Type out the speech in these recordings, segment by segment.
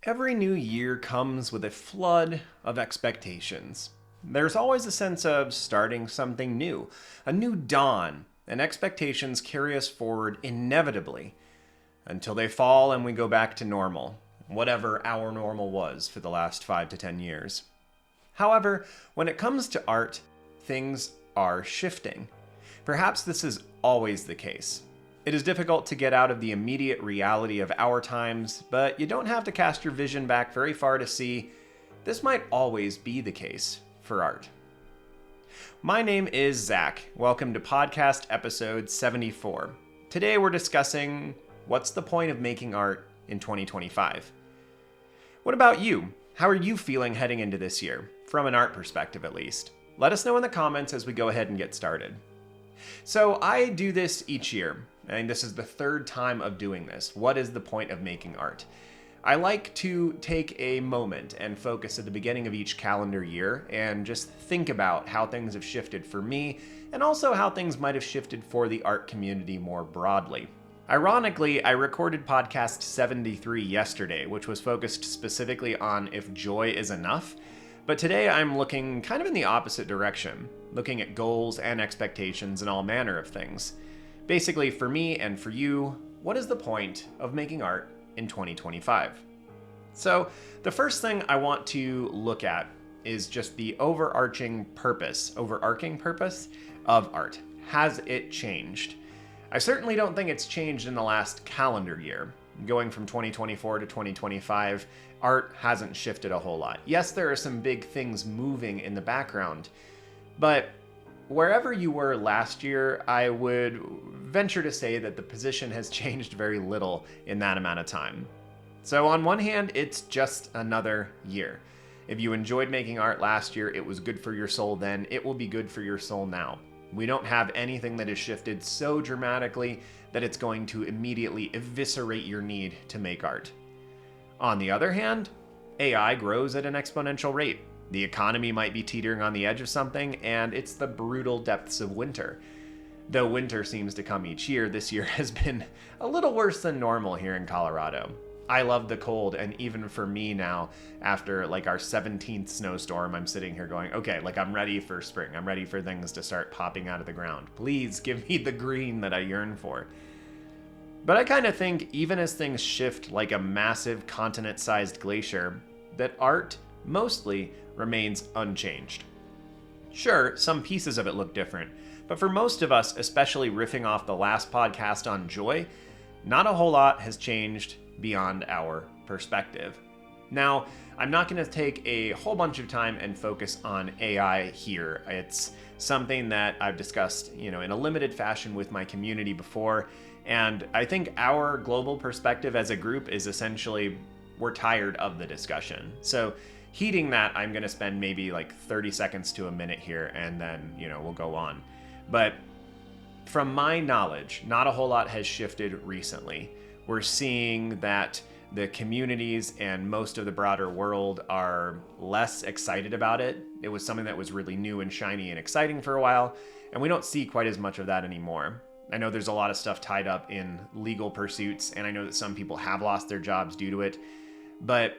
Every new year comes with a flood of expectations. There's always a sense of starting something new, a new dawn, and expectations carry us forward inevitably until they fall and we go back to normal, whatever our normal was for the last 5 to 10 years. However, when it comes to art, things are shifting. Perhaps this is always the case. It is difficult to get out of the immediate reality of our times, but you don't have to cast your vision back very far to see this might always be the case for art. My name is Zach. Welcome to podcast episode 74. Today we're discussing what's the point of making art in 2025. What about you? How are you feeling heading into this year, from an art perspective at least? Let us know in the comments as we go ahead and get started. So I do this each year, and this is the third time of doing this. What is the point of making art? I like to take a moment and focus at the beginning of each calendar year and just think about how things have shifted for me and also how things might have shifted for the art community more broadly. Ironically, I recorded podcast 73 yesterday, which was focused specifically on if joy is enough. But today I'm looking kind of in the opposite direction, looking at goals and expectations and all manner of things. Basically, for me and for you, what is the point of making art in 2025? So, the first thing I want to look at is just the overarching purpose of art. Has it changed? I certainly don't think it's changed in the last calendar year. Going from 2024 to 2025, art hasn't shifted a whole lot. Yes, there are some big things moving in the background, but wherever you were last year, I would venture to say that the position has changed very little in that amount of time. So on one hand, it's just another year. If you enjoyed making art last year, it was good for your soul then, it will be good for your soul now. We don't have anything that has shifted so dramatically that it's going to immediately eviscerate your need to make art. On the other hand, AI grows at an exponential rate. The economy might be teetering on the edge of something, and it's the brutal depths of winter. Though winter seems to come each year, this year has been a little worse than normal here in Colorado. I love the cold, and even for me now, after our 17th snowstorm, I'm sitting here going, okay, I'm ready for spring. I'm ready for things to start popping out of the ground. Please give me the green that I yearn for. But I kind of think even as things shift like a massive continent-sized glacier, that art mostly remains unchanged. Sure, some pieces of it look different, but for most of us, especially riffing off the last podcast on joy, not a whole lot has changed beyond our perspective. Now, I'm not going to take a whole bunch of time and focus on AI here. It's something that I've discussed, in a limited fashion with my community before, and I think our global perspective as a group is essentially we're tired of the discussion. So, heeding that, I'm going to spend maybe 30 seconds to a minute here, and then, we'll go on. But from my knowledge, not a whole lot has shifted recently. We're seeing that the communities and most of the broader world are less excited about it. It was something that was really new and shiny and exciting for a while, and we don't see quite as much of that anymore. I know there's a lot of stuff tied up in legal pursuits, and I know that some people have lost their jobs due to it, but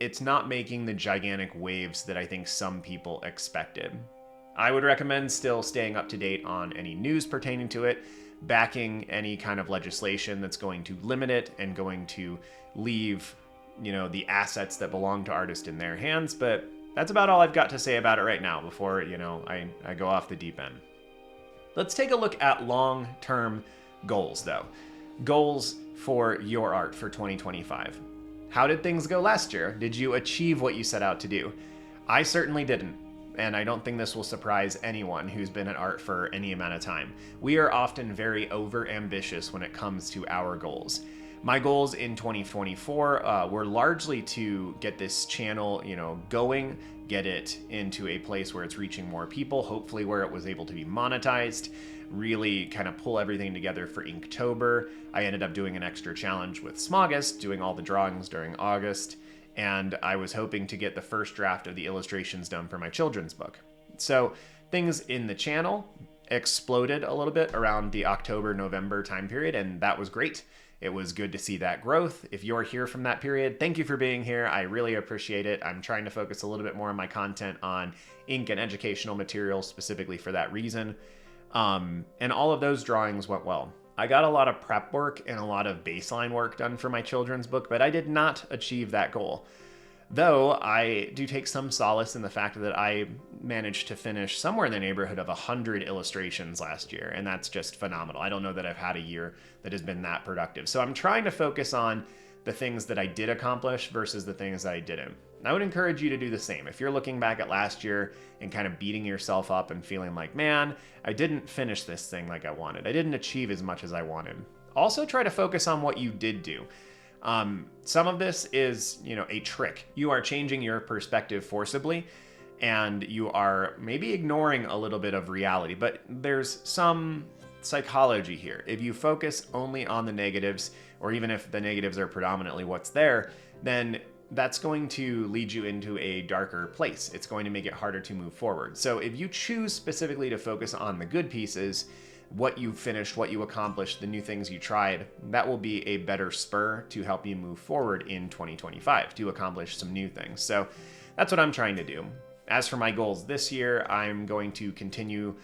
it's not making the gigantic waves that I think some people expected. I would recommend still staying up to date on any news pertaining to it, backing any kind of legislation that's going to limit it and going to leave, the assets that belong to artists in their hands. But that's about all I've got to say about it right now before, I go off the deep end. Let's take a look at long-term goals, though. Goals for your art for 2025. How did things go last year? Did you achieve what you set out to do? I certainly didn't. And I don't think this will surprise anyone who's been at art for any amount of time. We are often very over-ambitious when it comes to our goals. My goals in 2024 were largely to get this channel, going, get it into a place where it's reaching more people, hopefully where it was able to be monetized, really kind of pull everything together for Inktober. I ended up doing an extra challenge with Smogus, doing all the drawings during August, and I was hoping to get the first draft of the illustrations done for my children's book. So things in the channel exploded a little bit around the October-November time period, and that was great. It was good to see that growth. If you're here from that period, thank you for being here. I really appreciate it. I'm trying to focus a little bit more on my content on ink and educational materials specifically for that reason. And all of those drawings went well. I got a lot of prep work and a lot of baseline work done for my children's book, but I did not achieve that goal. Though I do take some solace in the fact that I managed to finish somewhere in the neighborhood of 100 illustrations last year, and that's just phenomenal. I don't know that I've had a year that has been that productive. So I'm trying to focus on the things that I did accomplish versus the things that I didn't. And I would encourage you to do the same. If you're looking back at last year and kind of beating yourself up and feeling like, man, I didn't finish this thing like I wanted. I didn't achieve as much as I wanted. Also try to focus on what you did do. Some of this is, a trick. You are changing your perspective forcibly, and you are maybe ignoring a little bit of reality, but there's some psychology here. If you focus only on the negatives, or even if the negatives are predominantly what's there, then that's going to lead you into a darker place. It's going to make it harder to move forward. So if you choose specifically to focus on the good pieces, what you finished, what you accomplished, the new things you tried, that will be a better spur to help you move forward in 2025 to accomplish some new things. So that's what I'm trying to do. As for my goals this year, I'm going to continue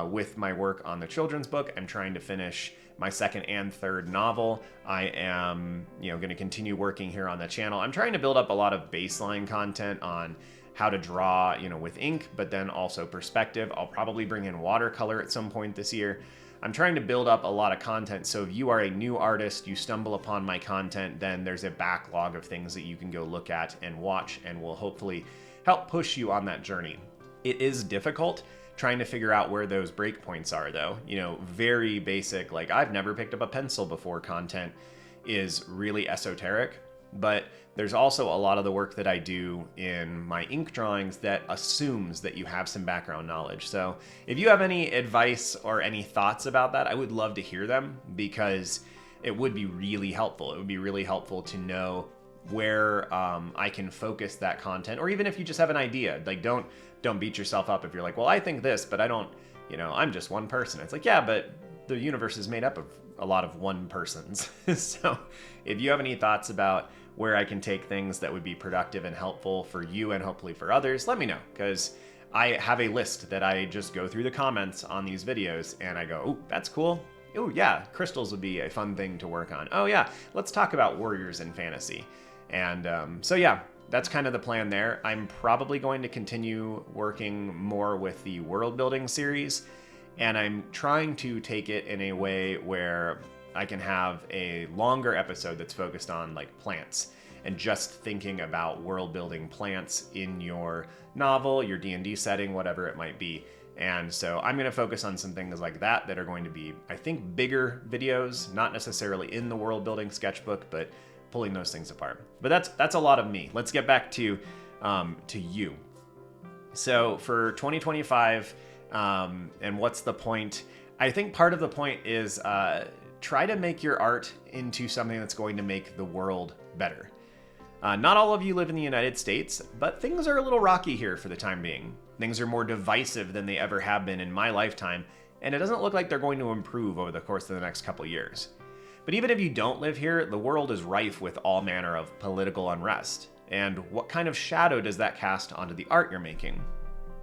with my work on the children's book. I'm trying to finish my second and third novel. I am, going to continue working here on the channel. I'm trying to build up a lot of baseline content on how to draw, with ink, but then also perspective. I'll probably bring in watercolor at some point this year. I'm trying to build up a lot of content. So if you are a new artist, you stumble upon my content, then there's a backlog of things that you can go look at and watch, and will hopefully help push you on that journey. It is difficult trying to figure out where those breakpoints are though. Very basic, like I've never picked up a pencil before content is really esoteric. But there's also a lot of the work that I do in my ink drawings that assumes that you have some background knowledge. So if you have any advice or any thoughts about that, I would love to hear them, because it would be really helpful. It would be really helpful to know where I can focus that content, or even if you just have an idea, like don't beat yourself up if you're like, well, I think this, but I don't, I'm just one person. It's like, yeah, but the universe is made up of a lot of one persons. So if you have any thoughts about where I can take things that would be productive and helpful for you and hopefully for others, let me know, because I have a list that I just go through the comments on these videos and I go, oh, that's cool. Oh yeah, crystals would be a fun thing to work on. Oh yeah, let's talk about warriors in fantasy. And so yeah, that's kind of the plan there. I'm probably going to continue working more with the world building series, and I'm trying to take it in a way where I can have a longer episode that's focused on like plants and just thinking about world building plants in your novel, your D&D setting, whatever it might be. And so I'm going to focus on some things like that are going to be, I think, bigger videos, not necessarily in the world building sketchbook, but pulling those things apart. But that's a lot of me. Let's get back to you. So for 2025, and what's the point? I think part of the point is try to make your art into something that's going to make the world better. Not all of you live in the United States, but things are a little rocky here for the time being. Things are more divisive than they ever have been in my lifetime, and it doesn't look like they're going to improve over the course of the next couple years. But even if you don't live here, the world is rife with all manner of political unrest. And what kind of shadow does that cast onto the art you're making?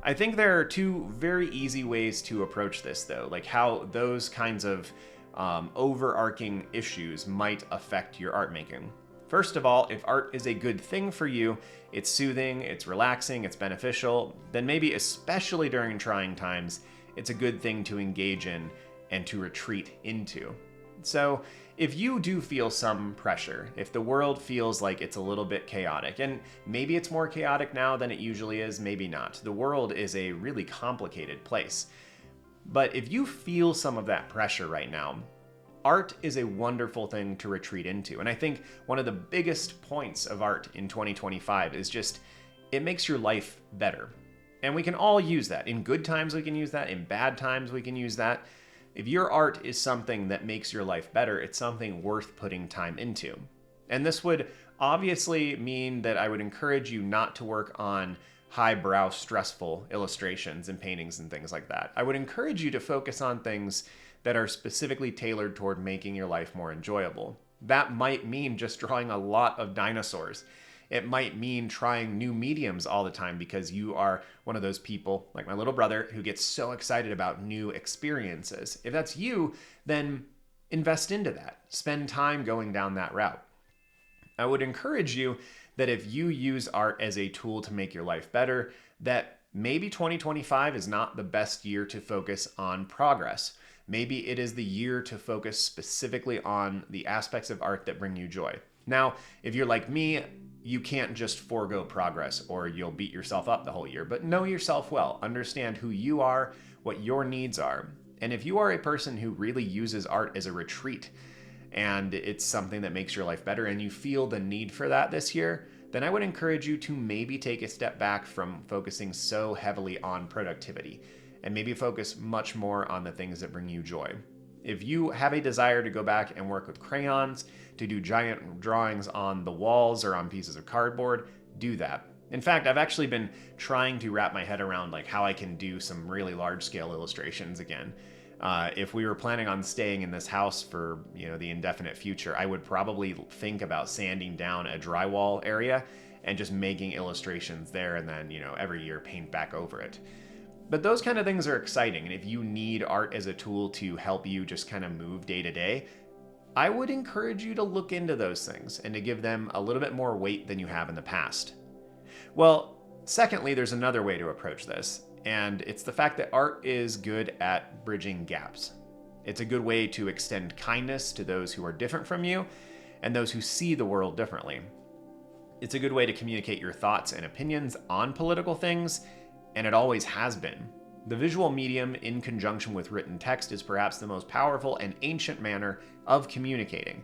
I think there are two very easy ways to approach this, though, like how those kinds of overarching issues might affect your art making. First of all, if art is a good thing for you, it's soothing, it's relaxing, it's beneficial, then maybe especially during trying times, it's a good thing to engage in and to retreat into. So if you do feel some pressure, if the world feels like it's a little bit chaotic, and maybe it's more chaotic now than it usually is, maybe not. The world is a really complicated place. But if you feel some of that pressure right now, art is a wonderful thing to retreat into. And I think one of the biggest points of art in 2025 is just, it makes your life better. And we can all use that. In good times, we can use that. In bad times, we can use that. If your art is something that makes your life better, it's something worth putting time into. And this would obviously mean that I would encourage you not to work on highbrow, stressful illustrations and paintings and things like that. I would encourage you to focus on things that are specifically tailored toward making your life more enjoyable. That might mean just drawing a lot of dinosaurs. It might mean trying new mediums all the time because you are one of those people, like my little brother, who gets so excited about new experiences. If that's you, then invest into that. Spend time going down that route. I would encourage you that if you use art as a tool to make your life better, that maybe 2025 is not the best year to focus on progress. Maybe it is the year to focus specifically on the aspects of art that bring you joy. Now, if you're like me, you can't just forego progress or you'll beat yourself up the whole year, but know yourself well. Understand who you are, what your needs are. And if you are a person who really uses art as a retreat and it's something that makes your life better and you feel the need for that this year, then I would encourage you to maybe take a step back from focusing so heavily on productivity and maybe focus much more on the things that bring you joy. If you have a desire to go back and work with crayons, to do giant drawings on the walls or on pieces of cardboard, do that. In fact, I've actually been trying to wrap my head around like how I can do some really large scale illustrations again. If we were planning on staying in this house for the indefinite future, I would probably think about sanding down a drywall area and just making illustrations there and then every year paint back over it. But those kind of things are exciting, and if you need art as a tool to help you just kind of move day to day, I would encourage you to look into those things and to give them a little bit more weight than you have in the past. Well, secondly, there's another way to approach this, and it's the fact that art is good at bridging gaps. It's a good way to extend kindness to those who are different from you and those who see the world differently. It's a good way to communicate your thoughts and opinions on political things, and it always has been. The visual medium in conjunction with written text is perhaps the most powerful and ancient manner of communicating.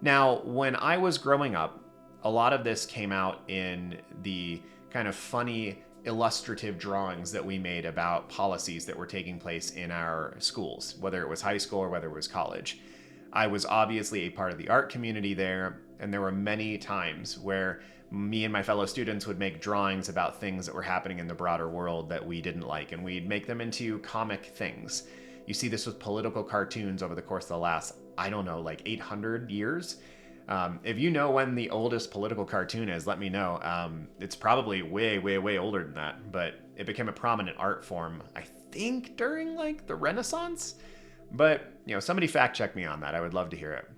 Now, when I was growing up, a lot of this came out in the kind of funny illustrative drawings that we made about policies that were taking place in our schools, whether it was high school or whether it was college. I was obviously a part of the art community there, and there were many times where me and my fellow students would make drawings about things that were happening in the broader world that we didn't like, and we'd make them into comic things. You see this with political cartoons over the course of the last, 800 years. If you know when the oldest political cartoon is, let me know. It's probably way, way, way older than that, but it became a prominent art form, I think, during the Renaissance. But, somebody fact check me on that. I would love to hear it.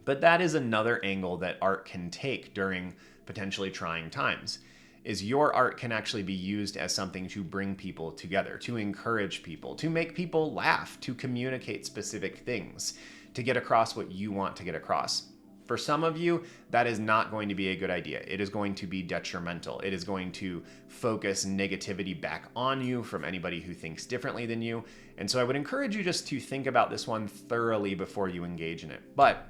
But that is another angle that art can take during potentially trying times, is your art can actually be used as something to bring people together, to encourage people, to make people laugh, to communicate specific things, to get across what you want to get across. For some of you, that is not going to be a good idea. It is going to be detrimental. It is going to focus negativity back on you from anybody who thinks differently than you. And so I would encourage you just to think about this one thoroughly before you engage in it. But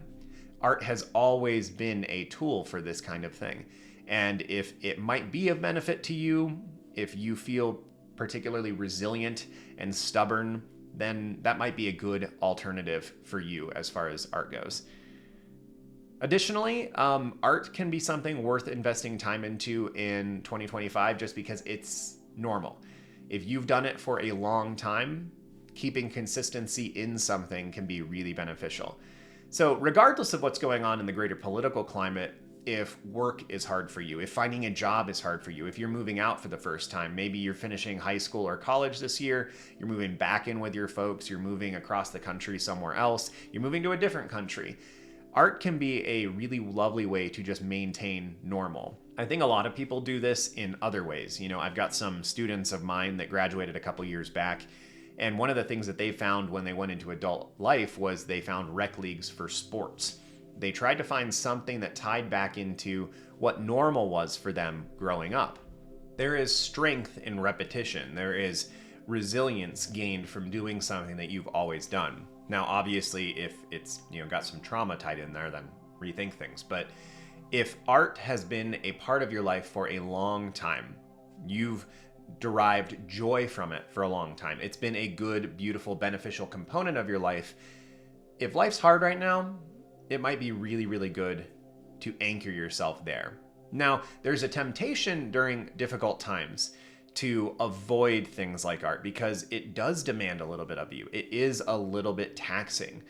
art has always been a tool for this kind of thing. And if it might be of benefit to you, if you feel particularly resilient and stubborn, then that might be a good alternative for you as far as art goes. Additionally, art can be something worth investing time into in 2025 just because it's normal. If you've done it for a long time, keeping consistency in something can be really beneficial. So regardless of what's going on in the greater political climate, if work is hard for you, if finding a job is hard for you, if you're moving out for the first time, maybe you're finishing high school or college this year, you're moving back in with your folks, you're moving across the country somewhere else, you're moving to a different country, art can be a really lovely way to just maintain normal. I think a lot of people do this in other ways. I've got some students of mine that graduated a couple years back, and one of the things that they found when they went into adult life was they found rec leagues for sports. They tried to find something that tied back into what normal was for them growing up. There is strength in repetition. There is resilience gained from doing something that you've always done. Now, obviously, if it's got some trauma tied in there, then rethink things. But if art has been a part of your life for a long time, you've derived joy from it for a long time, it's been a good, beautiful, beneficial component of your life. If life's hard right now, it might be really, really good to anchor yourself there. Now, there's a temptation during difficult times to avoid things like art because it does demand a little bit of you. It is a little bit taxing.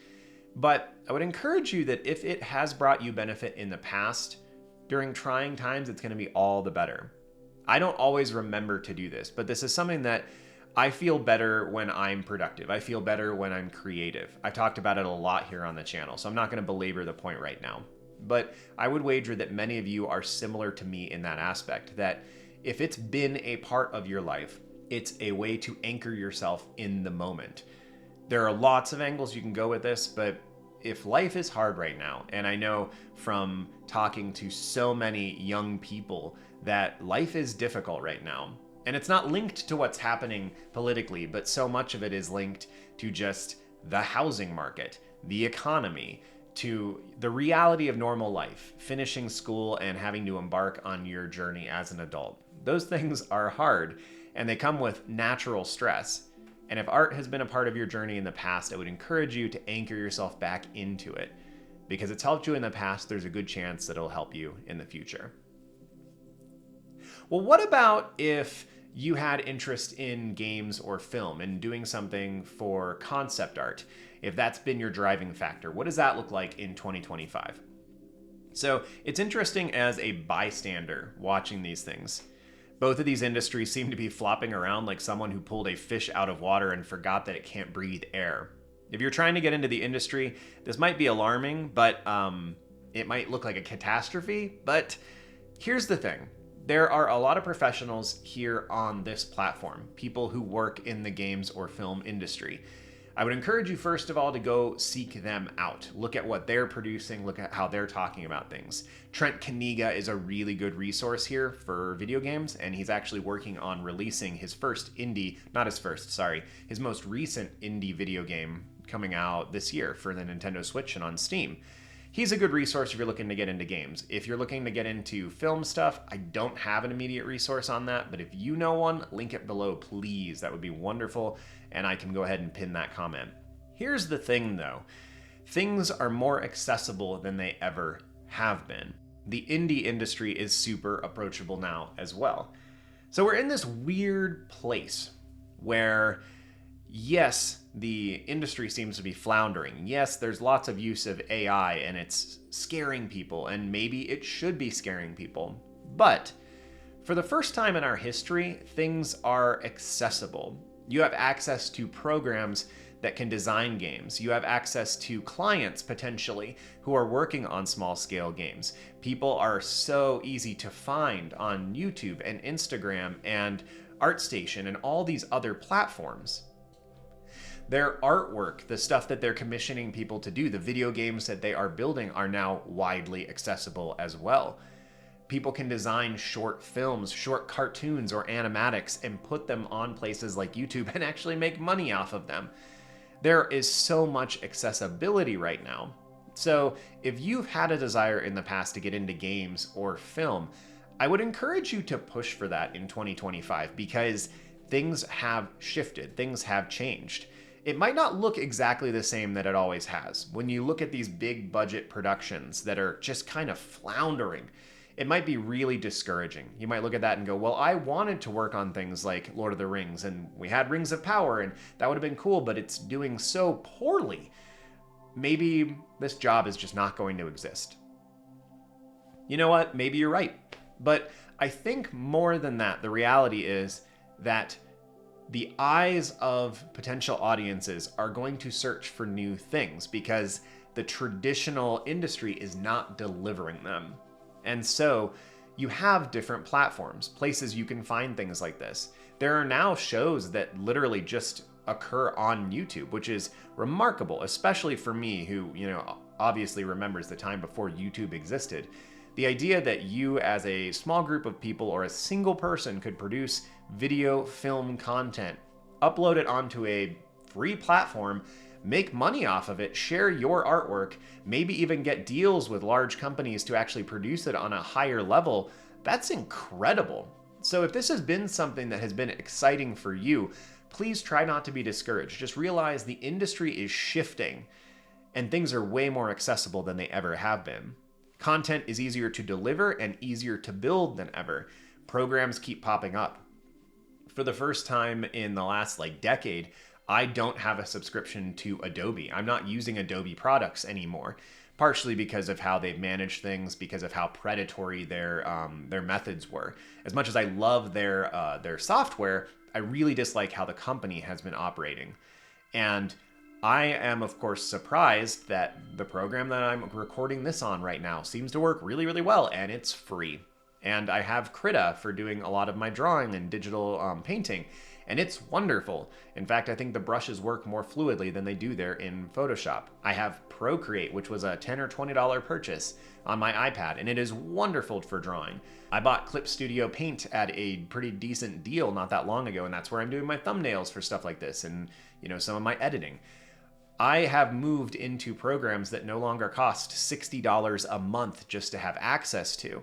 But I would encourage you that if it has brought you benefit in the past, during trying times, it's going to be all the better. I don't always remember to do this, but this is something that I feel better when I'm productive. I feel better when I'm creative. I've talked about it a lot here on the channel, so I'm not going to belabor the point right now. But I would wager that many of you are similar to me in that aspect, that if it's been a part of your life, it's a way to anchor yourself in the moment. There are lots of angles you can go with this, but if life is hard right now, and I know from talking to so many young people that life is difficult right now, and it's not linked to what's happening politically, but so much of it is linked to just the housing market, the economy, to the reality of normal life, finishing school and having to embark on your journey as an adult. Those things are hard, and they come with natural stress. And if art has been a part of your journey in the past, I would encourage you to anchor yourself back into it. Because it's helped you in the past, there's a good chance that it'll help you in the future. Well, what about if you had interest in games or film and doing something for concept art? If that's been your driving factor, what does that look like in 2025? So it's interesting as a bystander watching these things. Both of these industries seem to be flopping around like someone who pulled a fish out of water and forgot that it can't breathe air. If you're trying to get into the industry, this might be alarming, but it might look like a catastrophe. But here's the thing. There are a lot of professionals here on this platform, people who work in the games or film industry. I would encourage you, first of all, to go seek them out. Look at what they're producing, look at how they're talking about things. Trent Kaniga is a really good resource here for video games, and he's actually working on releasing his most recent indie video game coming out this year for the Nintendo Switch and on Steam. He's a good resource if you're looking to get into games. If you're looking to get into film stuff, I don't have an immediate resource on that, but if you know one, link it below, please. That would be wonderful, and I can go ahead and pin that comment. Here's the thing, though. Things are more accessible than they ever have been. The indie industry is super approachable now as well. So we're in this weird place where, yes, the industry seems to be floundering. Yes, there's lots of use of AI and it's scaring people, and maybe it should be scaring people. But for the first time in our history, things are accessible. You have access to programs that can design games. You have access to clients, potentially, who are working on small-scale games. People are so easy to find on YouTube and Instagram and ArtStation and all these other platforms. Their artwork, the stuff that they're commissioning people to do, the video games that they are building are now widely accessible as well. People can design short films, short cartoons, or animatics and put them on places like YouTube and actually make money off of them. There is so much accessibility right now. So if you've had a desire in the past to get into games or film, I would encourage you to push for that in 2025 because things have shifted, things have changed. It might not look exactly the same that it always has. When you look at these big budget productions that are just kind of floundering, it might be really discouraging. You might look at that and go, well, I wanted to work on things like Lord of the Rings, and we had Rings of Power, and that would have been cool, but it's doing so poorly. Maybe this job is just not going to exist. You know what? Maybe you're right. But I think more than that, the reality is that the eyes of potential audiences are going to search for new things because the traditional industry is not delivering them. And so you have different platforms, places you can find things like this. There are now shows that literally just occur on YouTube, which is remarkable, especially for me who, obviously remembers the time before YouTube existed. The idea that you as a small group of people or a single person could produce video, film content, upload it onto a free platform, make money off of it, share your artwork, maybe even get deals with large companies to actually produce it on a higher level, that's incredible. So if this has been something that has been exciting for you, please try not to be discouraged. Just realize the industry is shifting and things are way more accessible than they ever have been. Content is easier to deliver and easier to build than ever. Programs keep popping up. For the first time in the last decade, I don't have a subscription to Adobe. I'm not using Adobe products anymore, partially because of how they've managed things, because of how predatory their methods were. As much as I love their software, I really dislike how the company has been operating. And I am, of course, surprised that the program that I'm recording this on right now seems to work really, really well, and it's free. And I have Krita for doing a lot of my drawing and digital painting, and it's wonderful. In fact, I think the brushes work more fluidly than they do there in Photoshop. I have Procreate, which was a $10 or $20 purchase on my iPad, and it is wonderful for drawing. I bought Clip Studio Paint at a pretty decent deal not that long ago, and that's where I'm doing my thumbnails for stuff like this and, some of my editing. I have moved into programs that no longer cost $60 a month just to have access to.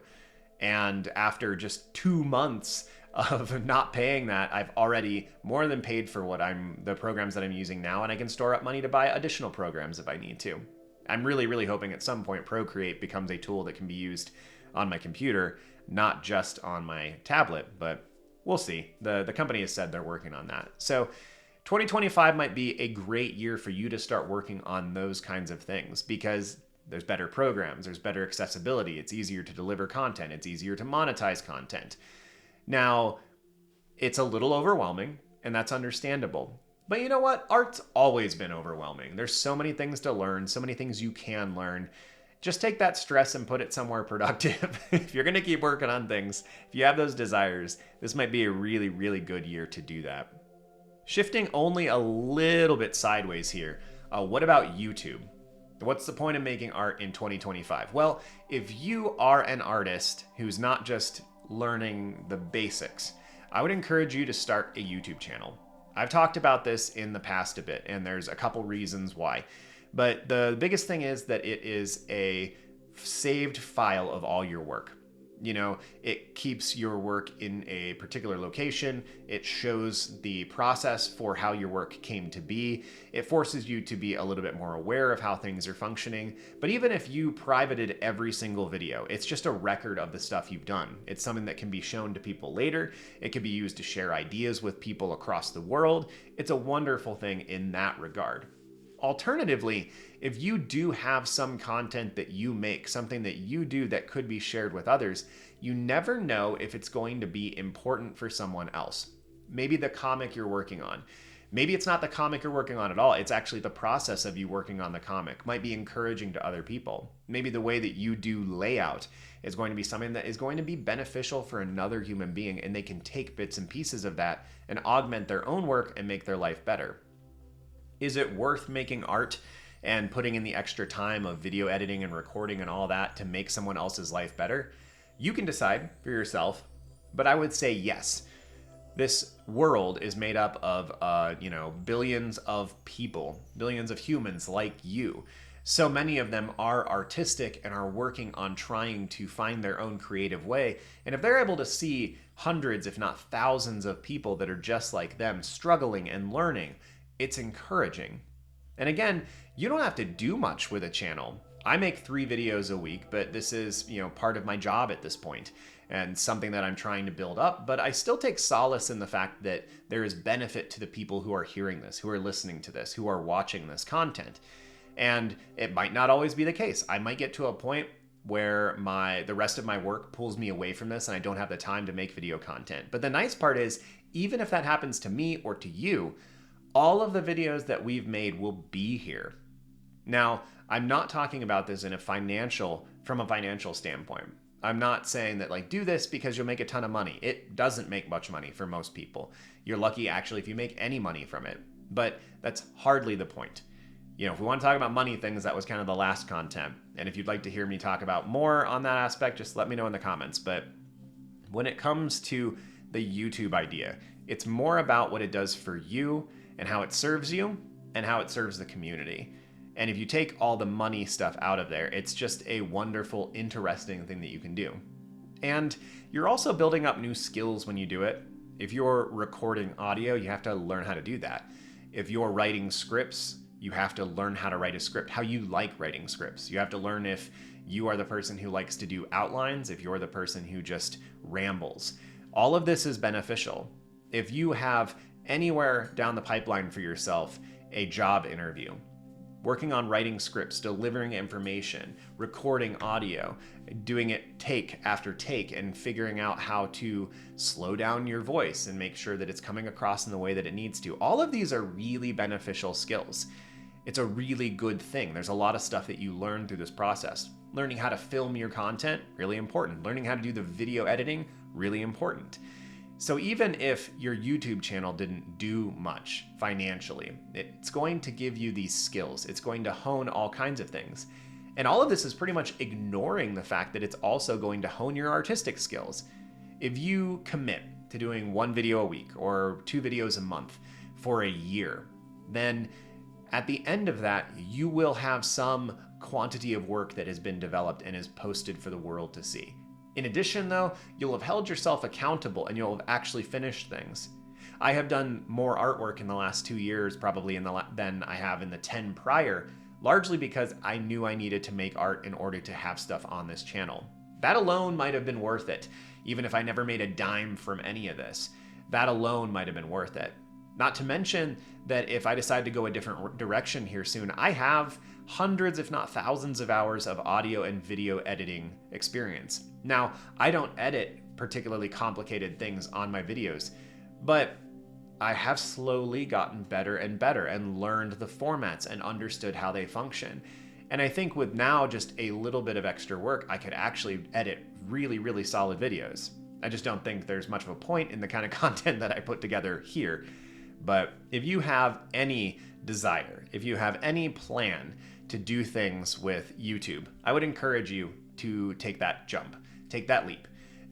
And after just 2 months of not paying that, I've already more than paid for the programs that I'm using now, and I can store up money to buy additional programs if I need to. I'm really, really hoping at some point Procreate becomes a tool that can be used on my computer, not just on my tablet, but we'll see. The company has said they're working on that. So 2025 might be a great year for you to start working on those kinds of things because there's better programs, there's better accessibility, it's easier to deliver content, it's easier to monetize content. Now, it's a little overwhelming, and that's understandable. But you know what? Art's always been overwhelming. There's so many things to learn, so many things you can learn. Just take that stress and put it somewhere productive. If you're going to keep working on things, if you have those desires, this might be a really, really good year to do that. Shifting only a little bit sideways here, what about YouTube? What's the point of making art in 2025? Well, if you are an artist who's not just learning the basics, I would encourage you to start a YouTube channel. I've talked about this in the past a bit, and there's a couple reasons why. But the biggest thing is that it is a saved file of all your work. It keeps your work in a particular location. It shows the process for how your work came to be. It forces you to be a little bit more aware of how things are functioning. But even if you privated every single video, it's just a record of the stuff you've done. It's something that can be shown to people later. It can be used to share ideas with people across the world. It's a wonderful thing in that regard. Alternatively, if you do have some content that you make, something that you do that could be shared with others, you never know if it's going to be important for someone else. Maybe the comic you're working on. Maybe it's not the comic you're working on at all. It's actually the process of you working on the comic might be encouraging to other people. Maybe the way that you do layout is going to be something that is going to be beneficial for another human being, and they can take bits and pieces of that and augment their own work and make their life better. Is it worth making art and putting in the extra time of video editing and recording and all that to make someone else's life better? You can decide for yourself, but I would say yes. This world is made up of, billions of people, billions of humans like you. So many of them are artistic and are working on trying to find their own creative way. And if they're able to see hundreds, if not thousands of people that are just like them struggling and learning, it's encouraging. And again, you don't have to do much with a channel. I make 3 videos a week, but this is, part of my job at this point and something that I'm trying to build up. But I still take solace in the fact that there is benefit to the people who are hearing this, who are listening to this, who are watching this content. And it might not always be the case. I might get to a point where the rest of my work pulls me away from this and I don't have the time to make video content. But the nice part is, even if that happens to me or to you, all of the videos that we've made will be here. Now, I'm not talking about this from a financial standpoint. I'm not saying that do this because you'll make a ton of money. It doesn't make much money for most people. You're lucky actually if you make any money from it, but that's hardly the point. If we want to talk about money things, that was kind of the last content. And if you'd like to hear me talk about more on that aspect, just let me know in the comments. But when it comes to the YouTube idea, it's more about what it does for you and how it serves you and how it serves the community. And if you take all the money stuff out of there, it's just a wonderful, interesting thing that you can do. And you're also building up new skills when you do it. If you're recording audio, you have to learn how to do that. If you're writing scripts, you have to learn how to write a script, how you like writing scripts. You have to learn if you are the person who likes to do outlines, if you're the person who just rambles. All of this is beneficial. If you have anywhere down the pipeline for yourself a job interview, working on writing scripts, delivering information, recording audio, doing it take after take, and figuring out how to slow down your voice and make sure that it's coming across in the way that it needs to. All of these are really beneficial skills. It's a really good thing. There's a lot of stuff that you learn through this process. Learning how to film your content, really important. Learning how to do the video editing, really important. So even if your YouTube channel didn't do much financially, it's going to give you these skills. It's going to hone all kinds of things. And all of this is pretty much ignoring the fact that it's also going to hone your artistic skills. If you commit to doing 1 video a week or 2 videos a month for a year, then at the end of that, you will have some quantity of work that has been developed and is posted for the world to see. In addition, though, you'll have held yourself accountable and you'll have actually finished things. I have done more artwork in the last 2 years probably than I have in the 10 prior, largely because I knew I needed to make art in order to have stuff on this channel. That alone might have been worth it, even if I never made a dime from any of this. That alone might have been worth it. Not to mention that if I decide to go a different direction here soon, I have hundreds, if not thousands of hours of audio and video editing experience. Now, I don't edit particularly complicated things on my videos, but I have slowly gotten better and better and learned the formats and understood how they function. And I think with now just a little bit of extra work, I could actually edit really, really solid videos. I just don't think there's much of a point in the kind of content that I put together here. But if you have any desire, if you have any plan to do things with YouTube, I would encourage you to take that jump, take that leap.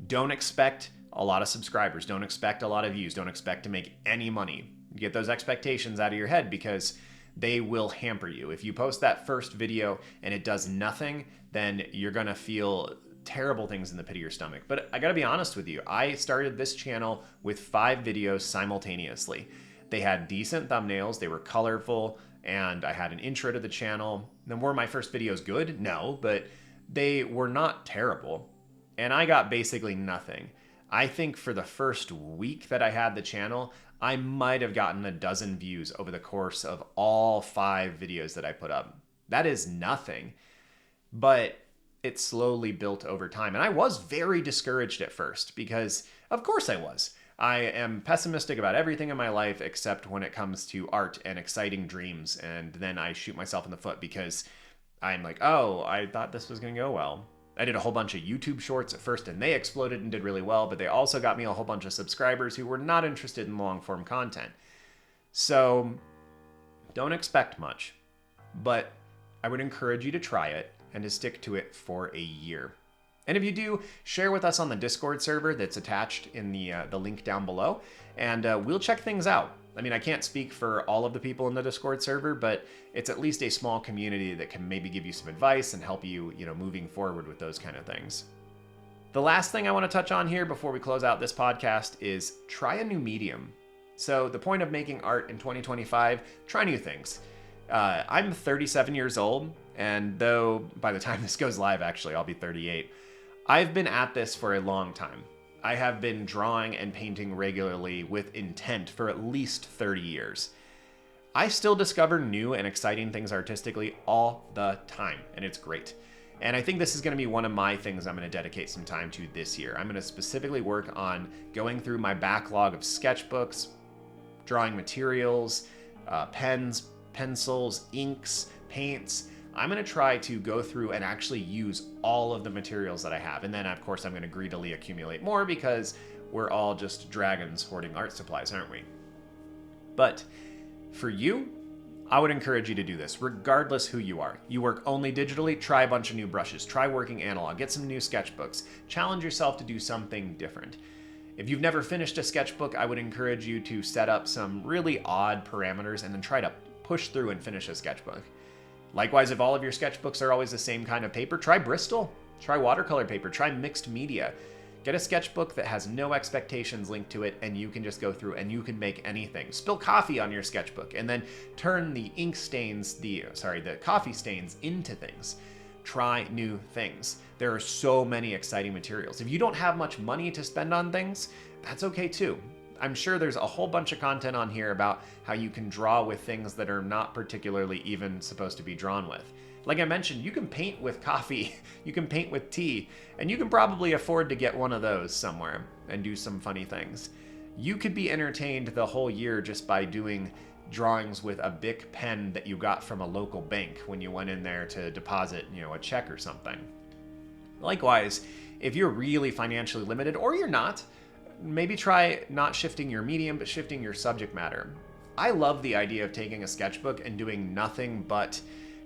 Don't expect a lot of subscribers, don't expect a lot of views, don't expect to make any money. Get those expectations out of your head because they will hamper you. If you post that first video and it does nothing, then you're gonna feel terrible things in the pit of your stomach. But I gotta be honest with you, I started this channel with 5 videos simultaneously. They had decent thumbnails, they were colorful, and I had an intro to the channel. Then were my first videos good? No, but they were not terrible. And I got basically nothing. I think for the first week that I had the channel, I might have gotten a dozen views over the course of all 5 videos that I put up. That is nothing, but it slowly built over time. And I was very discouraged at first because, of course I was. I am pessimistic about everything in my life except when it comes to art and exciting dreams. And then I shoot myself in the foot because I'm like, oh, I thought this was going to go well. I did a whole bunch of YouTube shorts at first and they exploded and did really well, but they also got me a whole bunch of subscribers who were not interested in long form content. So don't expect much, but I would encourage you to try it and to stick to it for a year. And if you do, share with us on the Discord server that's attached in the link down below, and we'll check things out. I mean, I can't speak for all of the people in the Discord server, but it's at least a small community that can maybe give you some advice and help you, moving forward with those kind of things. The last thing I want to touch on here before we close out this podcast is try a new medium. So the point of making art in 2025, try new things. I'm 37 years old, and though by the time this goes live, actually, I'll be 38. I've been at this for a long time. I have been drawing and painting regularly with intent for at least 30 years. I still discover new and exciting things artistically all the time, and it's great. And I think this is going to be one of my things I'm going to dedicate some time to this year. I'm going to specifically work on going through my backlog of sketchbooks, drawing materials, pens, pencils, inks, paints. I'm going to try to go through and actually use all of the materials that I have. And then, of course, I'm going to greedily accumulate more because we're all just dragons hoarding art supplies, aren't we? But for you, I would encourage you to do this, regardless who you are. You work only digitally, try a bunch of new brushes, try working analog, get some new sketchbooks, challenge yourself to do something different. If you've never finished a sketchbook, I would encourage you to set up some really odd parameters and then try to push through and finish a sketchbook. Likewise, if all of your sketchbooks are always the same kind of paper, try Bristol, try watercolor paper, try mixed media. Get a sketchbook that has no expectations linked to it, and you can just go through and you can make anything. Spill coffee on your sketchbook and then turn the ink stains, the coffee stains into things. Try new things. There are so many exciting materials. If you don't have much money to spend on things, that's okay too. I'm sure there's a whole bunch of content on here about how you can draw with things that are not particularly even supposed to be drawn with. Like I mentioned, you can paint with coffee, you can paint with tea, and you can probably afford to get one of those somewhere and do some funny things. You could be entertained the whole year just by doing drawings with a Bic pen that you got from a local bank when you went in there to deposit, a check or something. Likewise, if you're really financially limited, or you're not, maybe try not shifting your medium, but shifting your subject matter. I love the idea of taking a sketchbook and doing nothing but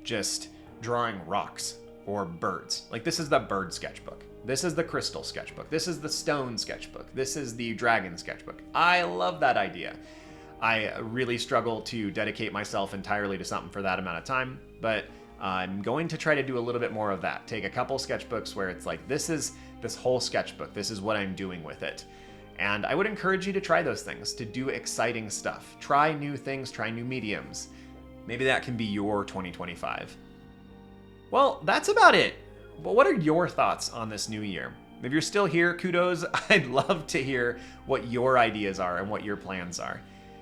just drawing rocks or birds. Like, this is the bird sketchbook. This is the crystal sketchbook. This is the stone sketchbook. This is the dragon sketchbook. I love that idea. I really struggle to dedicate myself entirely to something for that amount of time, but I'm going to try to do a little bit more of that. Take a couple sketchbooks where it's like, this is this whole sketchbook. This is what I'm doing with it. And I would encourage you to try those things, to do exciting stuff. Try new things, try new mediums. Maybe that can be your 2025. Well, that's about it. But what are your thoughts on this new year? If you're still here, kudos. I'd love to hear what your ideas are and what your plans are.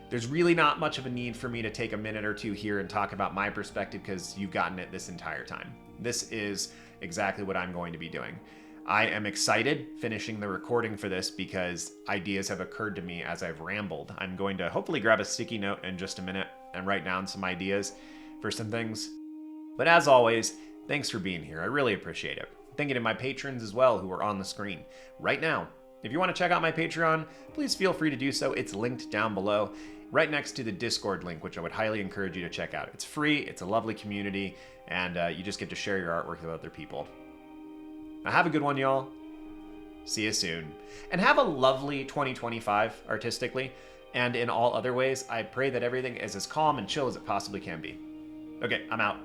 There's really not much of a need for me to take a minute or two here and talk about my perspective because you've gotten it this entire time. This is exactly what I'm going to be doing. I am excited finishing the recording for this because ideas have occurred to me as I've rambled. I'm going to hopefully grab a sticky note in just a minute and write down some ideas for some things. But as always, thanks for being here. I really appreciate it. Thinking of my patrons as well who are on the screen right now. If you want to check out my Patreon, please feel free to do so. It's linked down below, right next to the Discord link, which I would highly encourage you to check out. It's free, it's a lovely community, and you just get to share your artwork with other people. Now have a good one, y'all. See you soon. And have a lovely 2025 artistically, and in all other ways, I pray that everything is as calm and chill as it possibly can be. Okay, I'm out.